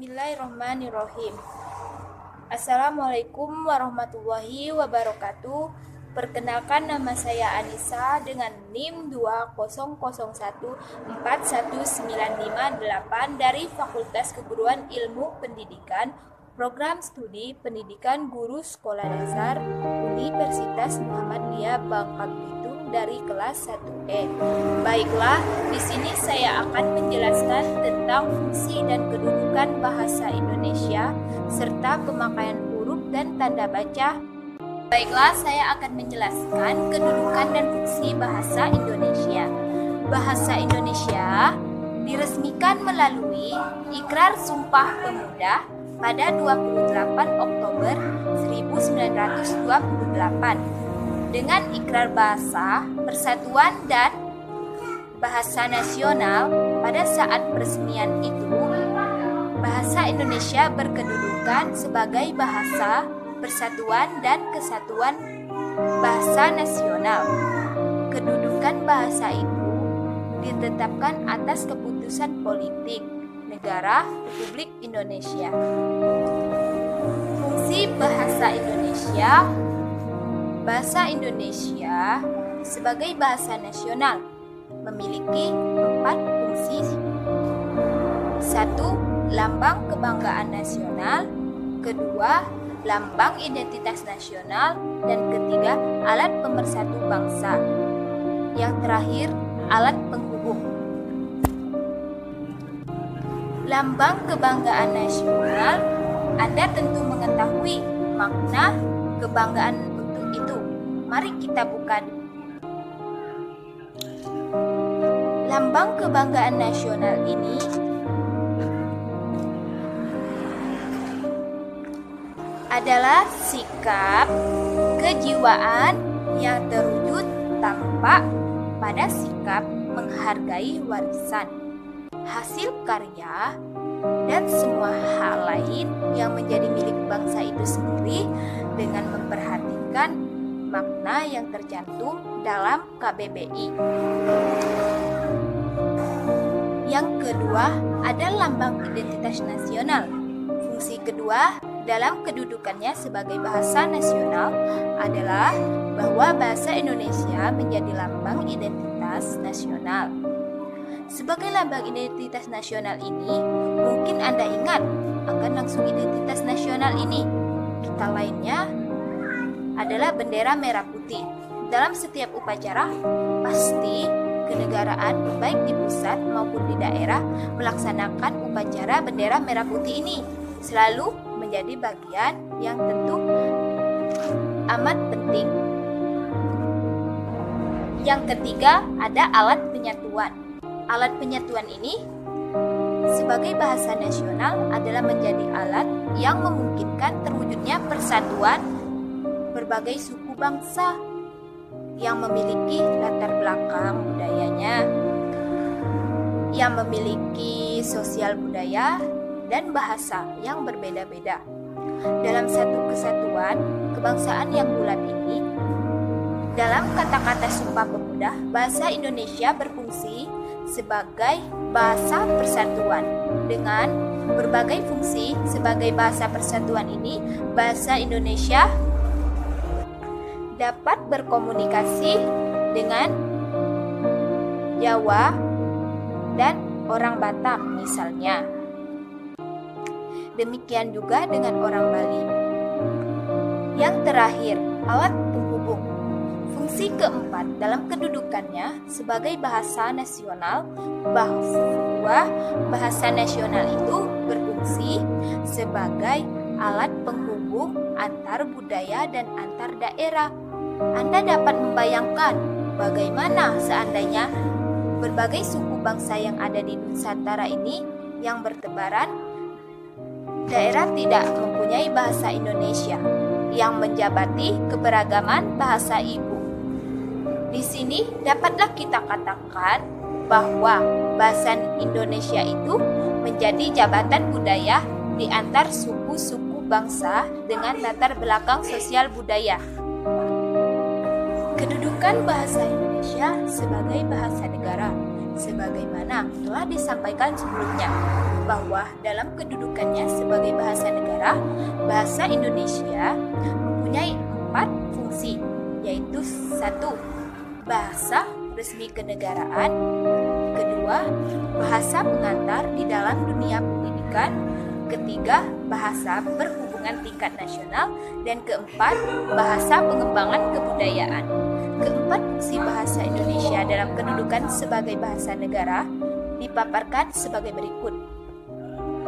Bismillahirrahmanirrahim. Assalamualaikum warahmatullahi wabarakatuh. Perkenalkan, nama saya Anissa dengan NIM 200141958 dari Fakultas Keguruan Ilmu Pendidikan, Program Studi Pendidikan Guru Sekolah Dasar Universitas Muhammadiyah Bangka Belitung dari kelas 1E. Baiklah, di sini saya akan menjelaskan tentang fungsi dan kedudukan bahasa Indonesia serta pemakaian huruf dan tanda baca. Baiklah, saya akan menjelaskan kedudukan dan fungsi bahasa Indonesia. Bahasa Indonesia diresmikan melalui Ikrar Sumpah Pemuda pada 28 Oktober 1928 dengan Ikrar Bahasa Persatuan dan Bahasa Nasional. Pada saat peresmian itu, bahasa Indonesia berkedudukan sebagai bahasa persatuan dan kesatuan bahasa nasional. Kedudukan bahasa itu ditetapkan atas keputusan politik negara Republik Indonesia. Fungsi bahasa Indonesia. Bahasa Indonesia sebagai bahasa nasional memiliki 4 fungsi. 1. Lambang kebanggaan nasional. 2. Lambang identitas nasional. Dan 3. Alat pemersatu bangsa. Yang terakhir, alat penghubung. Lambang kebanggaan nasional, Anda tentu mengetahui makna kebanggaan untuk itu. Mari kita buka. Lambang kebanggaan nasional ini adalah sikap kejiwaan yang terwujud tampak pada sikap menghargai warisan, hasil karya, dan semua hal lain yang menjadi milik bangsa itu sendiri dengan memperhatikan makna yang tercantum dalam KBBI. Yang kedua ada lambang identitas nasional. Fungsi kedua dalam kedudukannya sebagai bahasa nasional adalah bahwa bahasa Indonesia menjadi lambang identitas nasional. Sebagai lambang identitas nasional ini, mungkin Anda ingat akan langsung identitas nasional ini. Kita lainnya adalah bendera merah putih. Dalam setiap upacara, pasti kenegaraan baik di pusat maupun di daerah melaksanakan upacara bendera merah putih ini. Selalu menjadi bagian yang tentu amat penting. Yang ketiga ada alat penyatuan. Alat penyatuan ini sebagai bahasa nasional adalah menjadi alat yang memungkinkan terwujudnya persatuan berbagai suku bangsa yang memiliki latar belakang budayanya, yang memiliki sosial budaya dan bahasa yang berbeda-beda. Dalam satu kesatuan kebangsaan yang bulat ini, dalam kata-kata Sumpah Pemuda, bahasa Indonesia berfungsi sebagai bahasa persatuan. Dengan berbagai fungsi sebagai bahasa persatuan ini, bahasa Indonesia dapat berkomunikasi dengan Jawa dan orang Batak misalnya. Demikian juga dengan orang Bali. Yang terakhir, alat penghubung. Fungsi keempat dalam kedudukannya sebagai bahasa nasional, bahwa bahasa nasional itu berfungsi sebagai alat penghubung antar budaya dan antar daerah. Anda dapat membayangkan bagaimana seandainya berbagai suku bangsa yang ada di Nusantara ini yang bertebaran, daerah tidak mempunyai bahasa Indonesia yang menjabati keberagaman bahasa ibu. Di sini dapatlah kita katakan bahwa bahasa Indonesia itu menjadi jabatan budaya di antar suku-suku bangsa dengan latar belakang sosial budaya. Kedudukan bahasa Indonesia sebagai bahasa negara. sebagaimana telah disampaikan sebelumnya, bahwa dalam kedudukannya sebagai bahasa negara, bahasa Indonesia mempunyai 4 fungsi, yaitu 1. Bahasa resmi kenegaraan, kedua, bahasa pengantar di dalam dunia pendidikan, ketiga, bahasa berhubungan tingkat nasional, dan keempat, bahasa pengembangan kebudayaan. Keempat fungsi bahasa Indonesia dalam kedudukan sebagai bahasa negara dipaparkan sebagai berikut.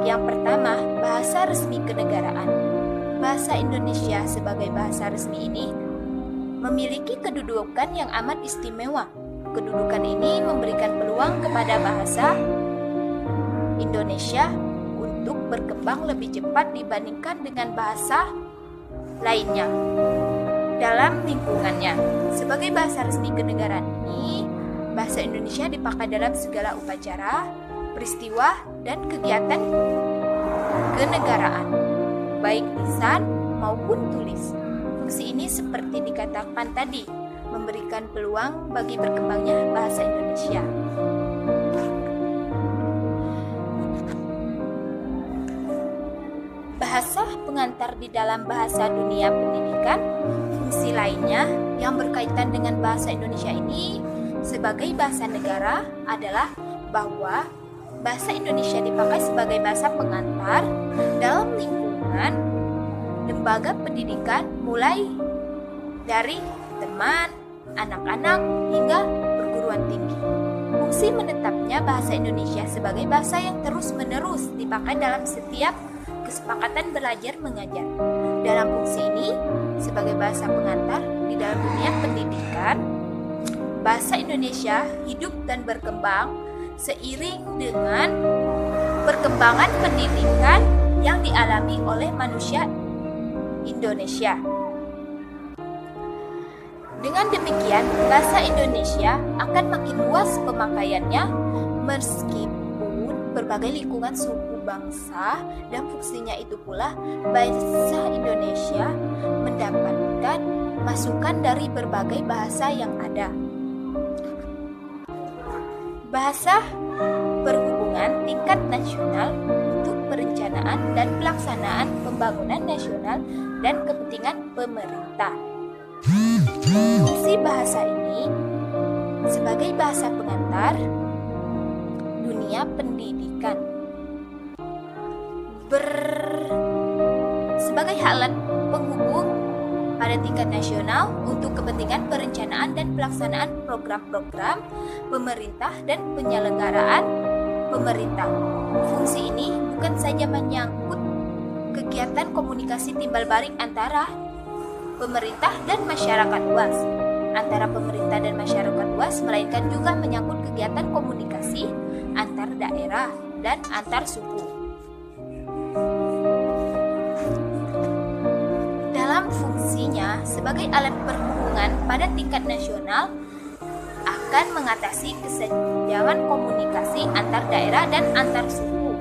Yang pertama, bahasa resmi kenegaraan. Bahasa Indonesia sebagai bahasa resmi ini memiliki kedudukan yang amat istimewa. Kedudukan ini memberikan peluang kepada bahasa Indonesia untuk berkembang lebih cepat dibandingkan dengan bahasa lainnya dalam lingkungannya. Sebagai bahasa resmi kenegaraan ini, bahasa Indonesia dipakai dalam segala upacara, peristiwa, dan kegiatan kenegaraan, baik lisan maupun tulis. Fungsi ini seperti dikatakan tadi, memberikan peluang bagi berkembangnya bahasa Indonesia. Bahasa pengantar di dalam bahasa dunia pendidikan. Fungsi lainnya yang berkaitan dengan bahasa Indonesia ini sebagai bahasa negara adalah bahwa bahasa Indonesia dipakai sebagai bahasa pengantar dalam lingkungan lembaga pendidikan, mulai dari teman, anak-anak, hingga perguruan tinggi. Fungsi menetapnya bahasa Indonesia sebagai bahasa yang terus-menerus dipakai dalam setiap kesepakatan belajar mengajar. Dalam fungsi ini, sebagai bahasa pengantar di dalam dunia pendidikan, bahasa Indonesia hidup dan berkembang seiring dengan perkembangan pendidikan yang dialami oleh manusia Indonesia. Dengan demikian, bahasa Indonesia akan makin luas pemakaiannya meskipun berbagai lingkungan suku bangsa dan fungsinya itu pula bahasa Indonesia mendapatkan masukan dari berbagai bahasa yang ada. Bahasa berhubungan tingkat nasional untuk perencanaan dan pelaksanaan pembangunan nasional dan kepentingan pemerintah. Fungsi bahasa ini sebagai bahasa pengantar dunia pendidikan sebagai alat penghubung pada tingkat nasional untuk kepentingan perencanaan dan pelaksanaan program-program pemerintah dan penyelenggaraan pemerintah. Fungsi ini bukan saja menyangkut kegiatan komunikasi timbal balik antara pemerintah dan masyarakat luas, melainkan juga menyangkut kegiatan komunikasi antar daerah dan antar suku. Dalam fungsinya sebagai alat perhubungan pada tingkat nasional akan mengatasi kesenjangan komunikasi antar daerah dan antar suku,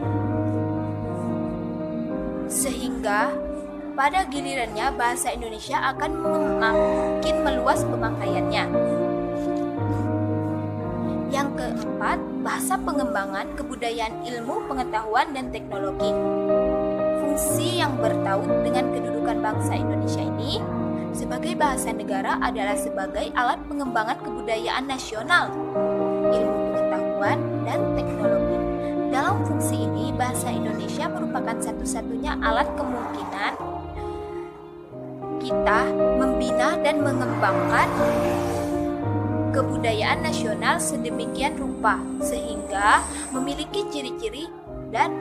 sehingga pada gilirannya bahasa Indonesia akan makin meluas pemakaiannya. Yang keempat, bahasa pengembangan kebudayaan, ilmu, pengetahuan, dan teknologi. Fungsi yang bertaut dengan kedudukan bangsa Indonesia ini sebagai bahasa negara adalah sebagai alat pengembangan kebudayaan nasional, ilmu pengetahuan, dan teknologi. Dalam fungsi ini, bahasa Indonesia merupakan satu-satunya alat kemungkinan kita membina dan mengembangkan kebudayaan nasional sedemikian rupa sehingga memiliki ciri-ciri dan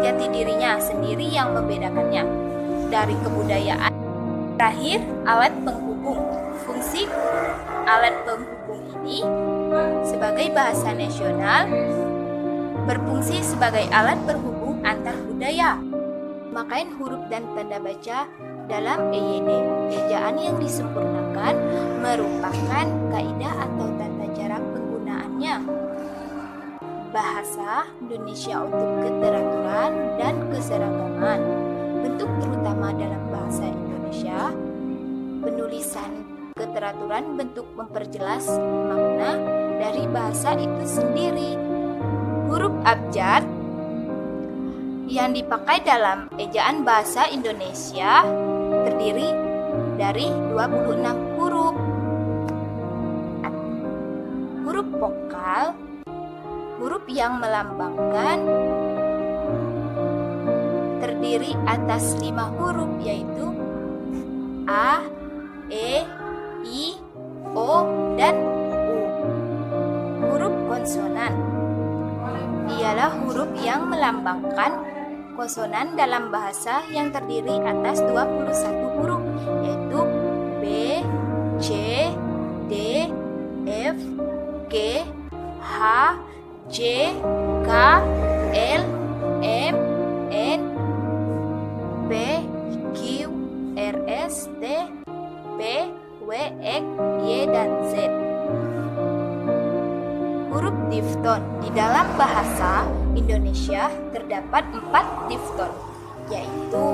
jati dirinya sendiri yang membedakannya dari kebudayaan. Terakhir, alat penghubung. Fungsi alat penghubung ini sebagai bahasa nasional berfungsi sebagai alat penghubung antar budaya. Pemakaian huruf dan tanda baca dalam EYD, ejaan yang disempurnakan, merupakan kaidah atau tata cara penggunaannya. Bahasa Indonesia untuk keteraturan dan keseragaman. Bentuk terutama dalam bahasa Indonesia, penulisan keteraturan bentuk memperjelas makna dari bahasa itu sendiri. Huruf abjad yang dipakai dalam ejaan bahasa Indonesia terdiri dari 26 huruf. Huruf vokal, huruf yang melambangkan, terdiri atas 5 huruf yaitu A, E, I, O, dan U. Huruf konsonan ialah huruf yang melambangkan konsonan dalam bahasa yang terdiri atas 21 huruf yaitu B, C, D, F, G, H, J, K, L, M, N, P, Q, R, S, T, P, W, X, Y, dan Z. Huruf difton. Di dalam bahasa Indonesia terdapat 4 difton, yaitu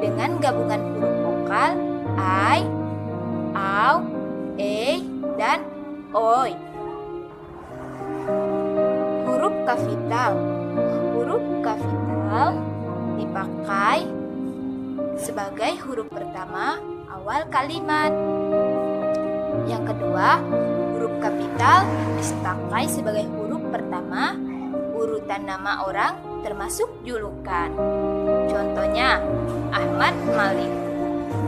dengan gabungan huruf vokal I, AU, E, dan OI. Huruf kapital. Huruf kapital dipakai sebagai huruf pertama awal kalimat. Yang kedua, huruf kapital dipakai sebagai huruf pertama urutan nama orang termasuk julukan. Contohnya Ahmad Malik.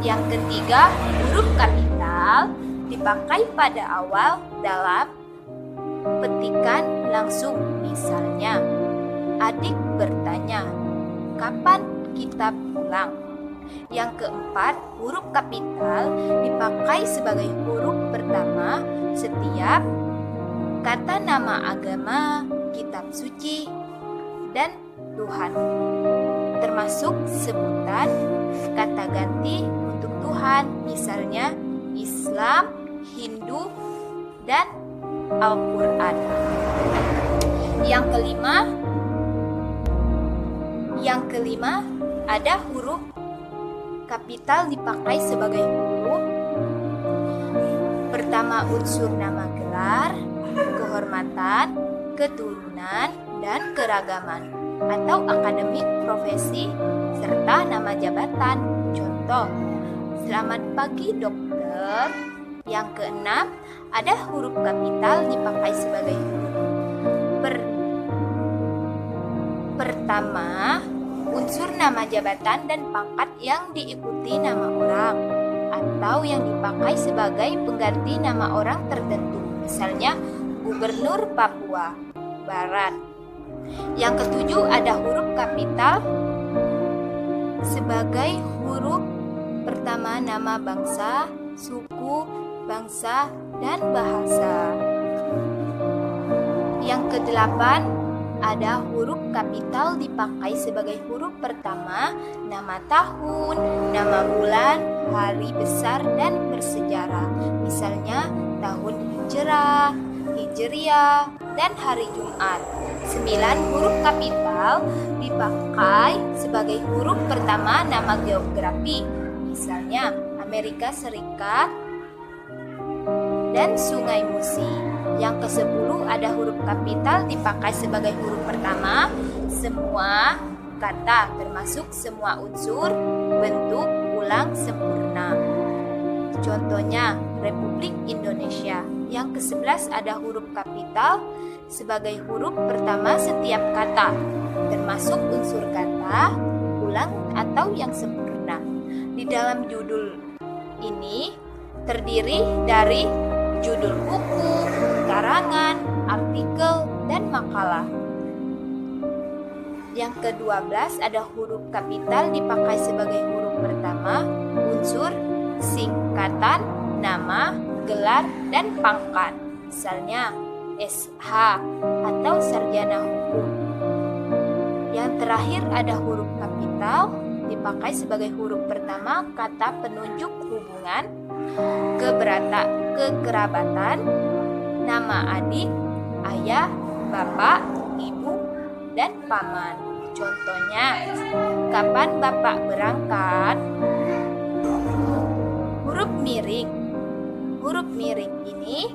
Yang ketiga, huruf kapital dipakai pada awal dalam petikan langsung. Misalnya, adik bertanya, "Kapan kita pulang?" Yang keempat, huruf kapital dipakai sebagai huruf pertama setiap kata nama agama, kitab suci, dan Tuhan, termasuk sebutan kata ganti untuk Tuhan, misalnya Islam, Hindu, dan Al-Quran. Yang kelima ada huruf kapital dipakai sebagai huruf pertama unsur nama gelar, kehormatan, keturunan, dan keragaman atau akademik, profesi, serta nama jabatan. Contoh, selamat pagi dokter. Yang keenam, ada huruf kapital dipakai sebagai huruf pertama unsur nama jabatan dan pangkat yang diikuti nama orang atau yang dipakai sebagai pengganti nama orang tertentu, misalnya Gubernur Papua Barat. Yang ketujuh, ada huruf kapital sebagai huruf pertama nama bangsa, suku, bangsa, dan bahasa. Yang kedelapan, ada huruf kapital dipakai sebagai huruf pertama nama tahun, nama bulan, hari besar, dan bersejarah. Misalnya tahun Hijrah, Hijriah, dan hari Jumat. 9 huruf kapital dipakai sebagai huruf pertama nama geografi. Misalnya Amerika Serikat dan Sungai Musi. Yang ke-10 ada huruf kapital dipakai sebagai huruf pertama semua kata termasuk semua unsur, bentuk, ulang, sempurna. Contohnya Republik Indonesia. Yang ke-11 ada huruf kapital sebagai huruf pertama setiap kata termasuk unsur kata, ulang, atau yang sempurna. Di dalam judul ini terdiri dari judul buku, karangan, artikel, dan makalah. Yang ke-12 ada huruf kapital dipakai sebagai huruf pertama unsur, singkatan, nama, gelar, dan pangkat. Misalnya SH atau sarjana hukum. Yang terakhir ada huruf kapital dipakai sebagai huruf pertama kata penunjuk hubungan, kekerabatan, nama adik, ayah, bapak, ibu, dan paman. Contohnya, kapan bapak berangkat? Huruf miring. Huruf miring ini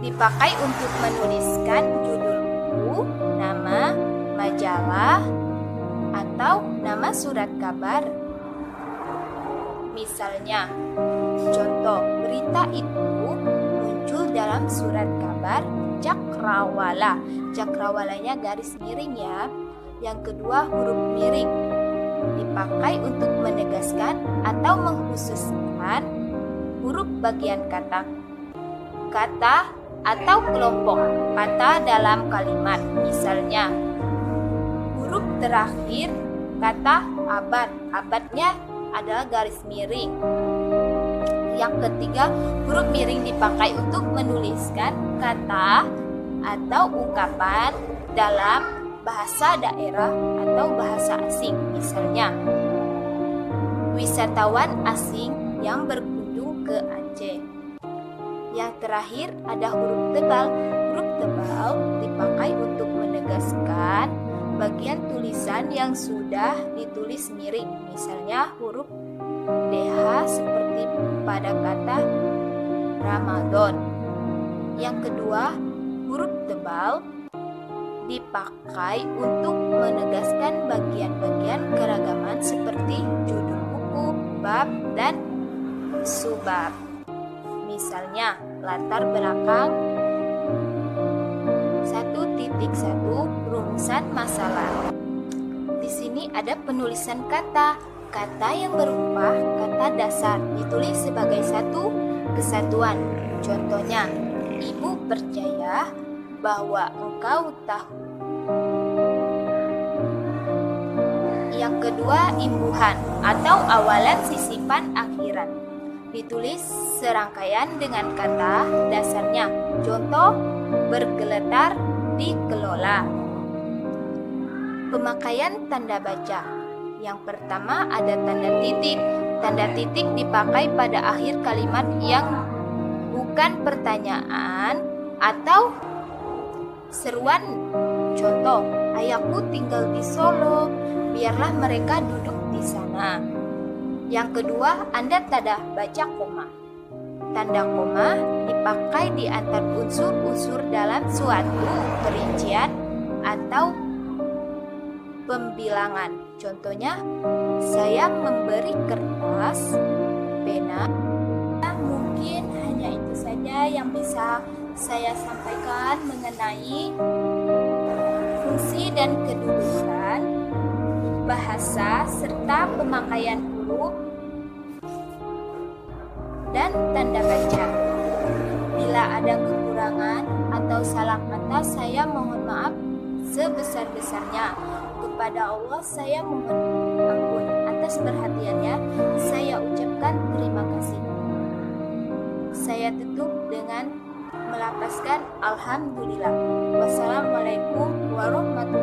dipakai untuk menuliskan judul buku, nama majalah, atau nama surat kabar. Misalnya, contoh berita itu muncul dalam surat kabar Cakrawala. Cakrawalanya garis miring ya. Yang kedua, huruf miring dipakai untuk menegaskan atau mengkhususkan huruf bagian kata atau kelompok kata dalam kalimat. Misalnya, huruf terakhir kata abad. Abadnya adalah garis miring. Yang ketiga, huruf miring dipakai untuk menuliskan kata atau ungkapan dalam bahasa daerah atau bahasa asing. Misalnya, wisatawan asing yang berkunjung ke Aceh. Yang terakhir ada huruf tebal. Huruf tebal dipakai untuk menegaskan bagian tulisan yang sudah ditulis miring. Misalnya huruf DH seperti pada kata Ramadan. Yang kedua, huruf tebal dipakai untuk menegaskan bagian-bagian keragaman seperti judul buku, bab, dan subbab. Misalnya, latar belakang 1.1 rumusan masalah. Di sini ada penulisan kata. Kata yang berupa kata dasar ditulis sebagai satu kesatuan. Contohnya, ibu percaya bahwa engkau tahu. Yang kedua, imbuhan atau awalan sisipan akhiran. Ditulis serangkaian dengan kata dasarnya. Contoh, bergeletar, dikelola. Pemakaian tanda baca. Yang pertama ada tanda titik. Tanda titik dipakai pada akhir kalimat yang bukan pertanyaan atau seruan. Contoh, ayahku tinggal di Solo, biarlah mereka duduk di sana. Yang kedua, ada tanda baca koma. Tanda koma dipakai di antara unsur-unsur dalam suatu perincian atau pembilangan. Contohnya, saya memberi kertas, pena. Mungkin hanya itu saja yang bisa saya sampaikan mengenai fungsi dan kedudukan bahasa serta pemakaian huruf dan tanda baca. Bila ada kekurangan atau salah kata, saya mohon maaf sebesar-besarnya. Kepada Allah saya mohon ampun atas perhatiannya. Saya ucapkan terima kasih. Saya tutup dengan melapaskan alhamdulillah. Wassalamualaikum warahmatullahi wabarakatuh.